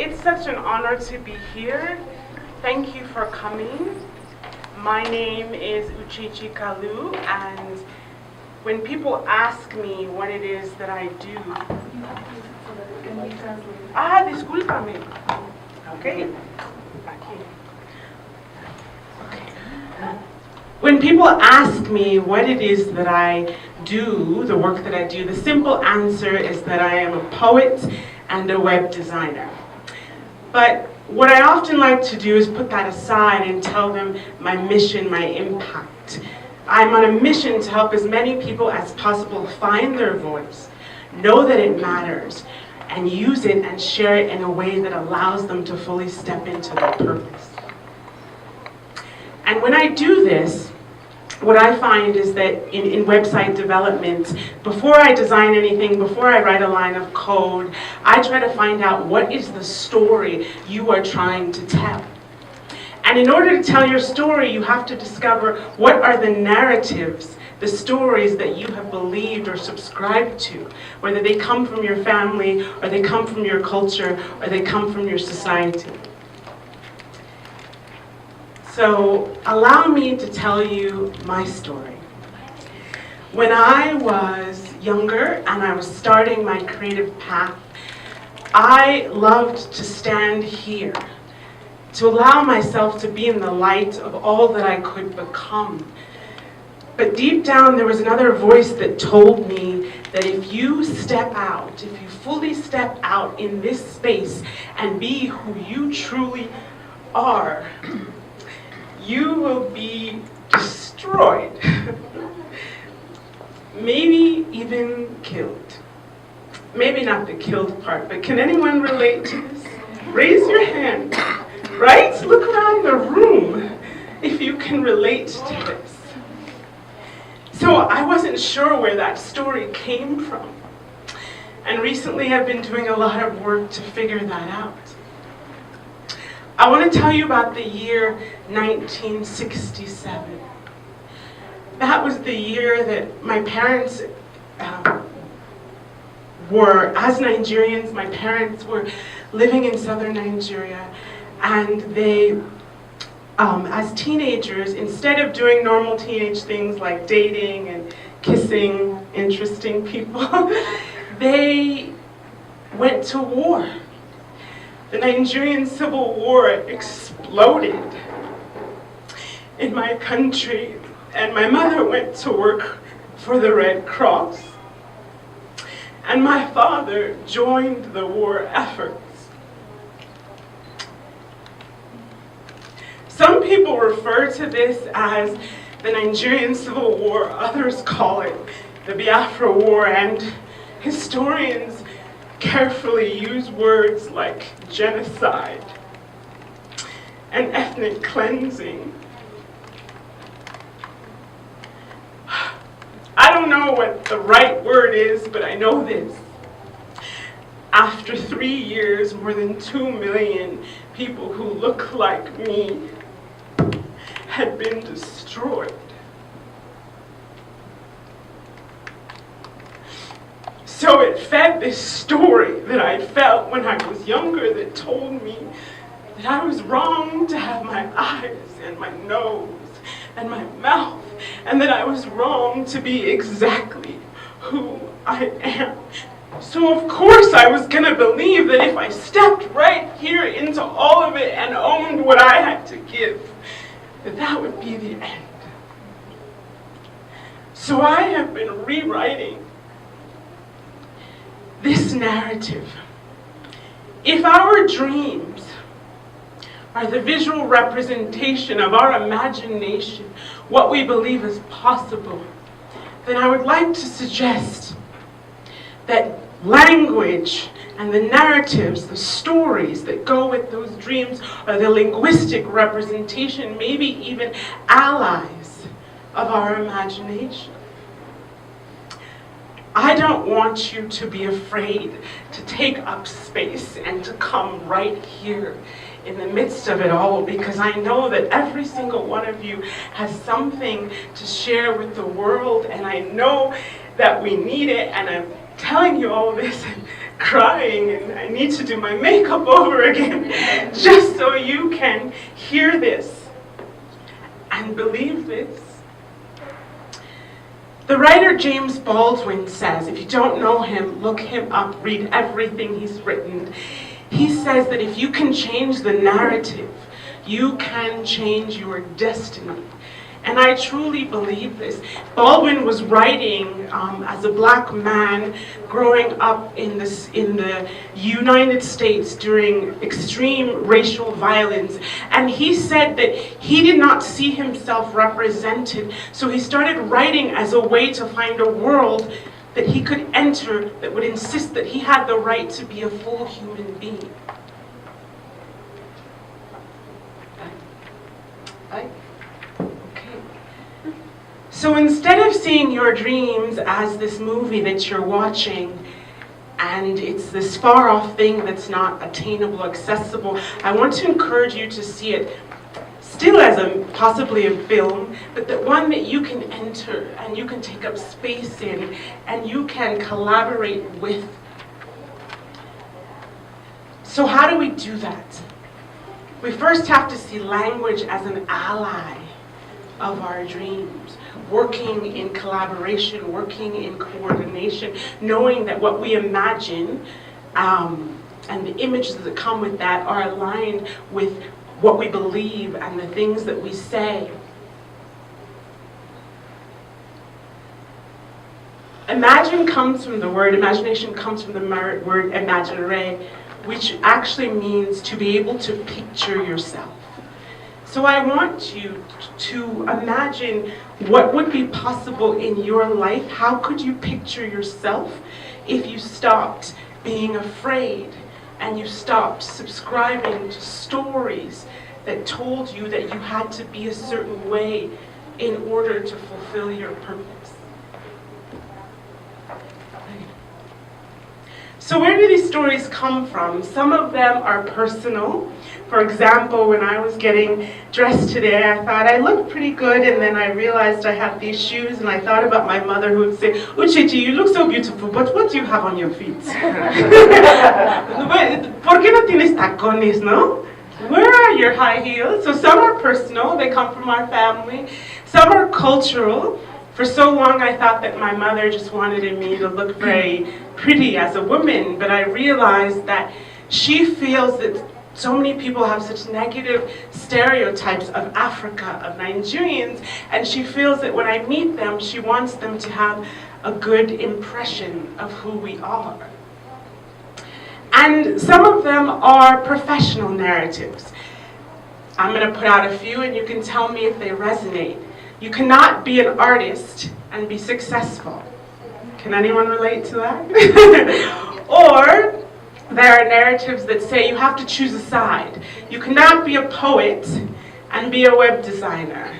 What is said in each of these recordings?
It's such an honor to be here. Thank you for coming. My name is Uchechi Kalu, and when people ask me what it is that I do, discúlpame. Okay. When people ask me what it is that I do, the work that I do, the simple answer is that I am a poet and a web designer. But what I often like to do is put that aside and tell them my mission, my impact. I'm on a mission to help as many people as possible find their voice, know that it matters, and use it and share it in a way that allows them to fully step into their purpose. And when I do this, what I find is that in website development, before I design anything, before I write a line of code, I try to find out what is the story you are trying to tell. And in order to tell your story, you have to discover what are the narratives, the stories that you have believed or subscribed to, whether they come from your family, or they come from your culture, or they come from your society. So allow me to tell you my story. When I was younger and I was starting my creative path, I loved to stand here, to allow myself to be in the light of all that I could become. But deep down there was another voice that told me that if you step out, if you fully step out in this space and be who you truly are, you will be destroyed, maybe even killed. Maybe not the killed part, but can anyone relate to this? Raise your hand, right? Look around the room if you can relate to this. So I wasn't sure where that story came from. And recently I've been doing a lot of work to figure that out. I want to tell you about the year 1967. That was the year that my parents were, as Nigerians, my parents were living in southern Nigeria, and they, as teenagers, instead of doing normal teenage things like dating and kissing interesting people, they went to war. The Nigerian Civil War exploded in my country, and my mother went to work for the Red Cross, and my father joined the war efforts. Some people refer to this as the Nigerian Civil War, others call it the Biafra War, and historians carefully use words like genocide and ethnic cleansing. I don't know what the right word is, but I know this. After 3 years, more than 2 million people who look like me had been destroyed. So it fed this story that I felt when I was younger that told me that I was wrong to have my eyes and my nose and my mouth, and that I was wrong to be exactly who I am. So of course I was gonna believe that if I stepped right here into all of it and owned what I had to give, that would be the end. So I have been rewriting this narrative. If our dreams are the visual representation of our imagination, what we believe is possible, then I would like to suggest that language and the narratives, the stories that go with those dreams are the linguistic representation, maybe even allies of our imagination. I don't want you to be afraid to take up space and to come right here in the midst of it all, because I know that every single one of you has something to share with the world, and I know that we need it, and I'm telling you all this and crying and I need to do my makeup over again just so you can hear this and believe this. The writer James Baldwin says, if you don't know him, look him up, read everything he's written. He says that if you can change the narrative, you can change your destiny. And I truly believe this. Baldwin was writing as a black man growing up in the United States during extreme racial violence. And he said that he did not see himself represented. So he started writing as a way to find a world that he could enter that would insist that he had the right to be a full human being. So instead of seeing your dreams as this movie that you're watching, and it's this far-off thing that's not attainable, accessible, I want to encourage you to see it still as possibly a film, but the one that you can enter and you can take up space in and you can collaborate with. So how do we do that? We first have to see language as an ally of our dreams, working in collaboration, working in coordination, knowing that what we imagine and the images that come with that are aligned with what we believe and the things that we say. Imagination comes from the word word imaginare, which actually means to be able to picture yourself. So I want you to imagine what would be possible in your life. How could you picture yourself if you stopped being afraid and you stopped subscribing to stories that told you that you had to be a certain way in order to fulfill your purpose? So where do these stories come from? Some of them are personal. For example, when I was getting dressed today, I thought I looked pretty good, and then I realized I had these shoes, and I thought about my mother who would say, Uchechi, you look so beautiful, but what do you have on your feet? ¿Por qué no tienes tacones, no? Where are your high heels? So some are personal, they come from our family. Some are cultural. For so long I thought that my mother just wanted me to look very pretty as a woman, but I realized that she feels that so many people have such negative stereotypes of Africa, of Nigerians, and she feels that when I meet them, she wants them to have a good impression of who we are. And some of them are professional narratives. I'm going to put out a few and you can tell me if they resonate. You cannot be an artist and be successful. Can anyone relate to that? Or there are narratives that say you have to choose a side. You cannot be a poet and be a web designer.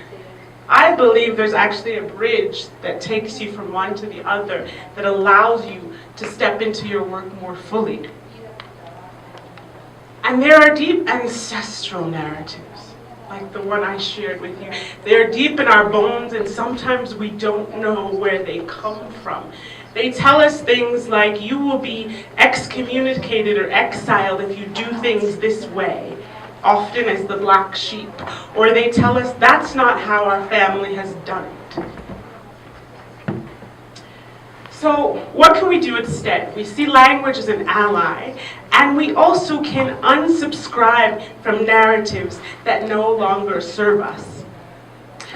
I believe there's actually a bridge that takes you from one to the other that allows you to step into your work more fully. And there are deep ancestral narratives, like the one I shared with you. They're deep in our bones, and sometimes we don't know where they come from. They tell us things like, you will be excommunicated or exiled if you do things this way, often as the black sheep. Or they tell us that's not how our family has done it. So what can we do instead? We see language as an ally, and we also can unsubscribe from narratives that no longer serve us.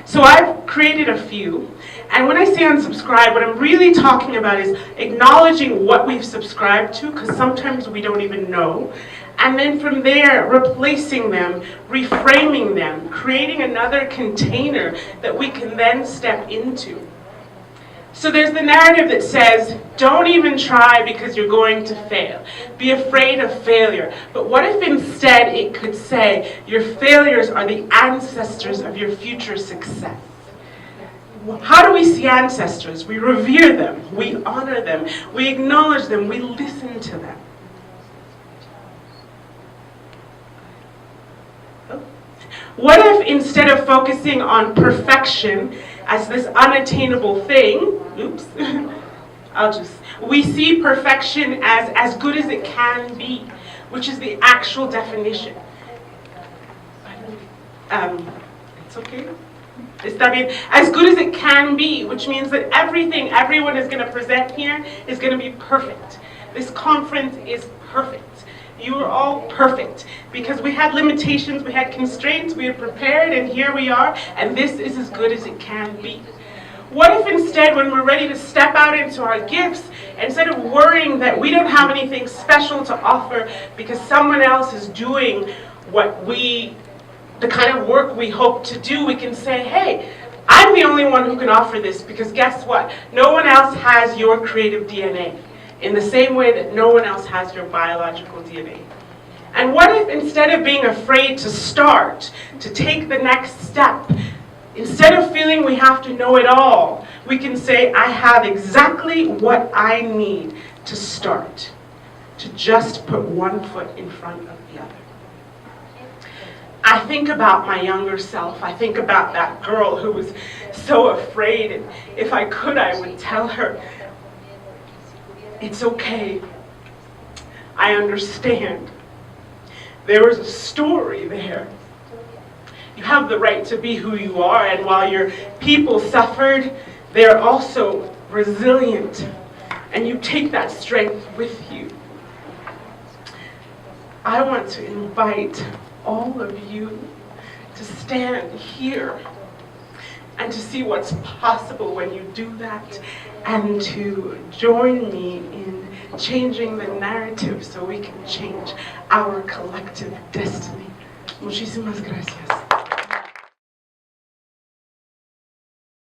So I've created a few, and when I say unsubscribe, what I'm really talking about is acknowledging what we've subscribed to, because sometimes we don't even know, and then from there, replacing them, reframing them, creating another container that we can then step into. So there's the narrative that says, don't even try because you're going to fail. Be afraid of failure. But what if instead it could say, your failures are the ancestors of your future success? How do we see ancestors? We revere them, we honor them, we acknowledge them, we listen to them. What if instead of focusing on perfection as this unattainable thing, We see perfection as good as it can be, which is the actual definition. It's okay. Está bien. As good as it can be, which means that everything everyone is going to present here is going to be perfect. This conference is perfect. You are all perfect because we had limitations, we had constraints, we had prepared, and here we are, and this is as good as it can be. What if instead, when we're ready to step out into our gifts, instead of worrying that we don't have anything special to offer because someone else is doing the kind of work we hope to do, we can say, hey, I'm the only one who can offer this because guess what? No one else has your creative DNA in the same way that no one else has your biological DNA. And what if instead of being afraid to start, to take the next step, instead of feeling we have to know it all, we can say, I have exactly what I need to start, to just put one foot in front of the other. I think about my younger self. I think about that girl who was so afraid. And if I could, I would tell her, it's okay. I understand. There was a story there. You have the right to be who you are, and while your people suffered, they're also resilient, and you take that strength with you. I want to invite all of you to stand here and to see what's possible when you do that, and to join me in changing the narrative so we can change our collective destiny. Muchísimas gracias.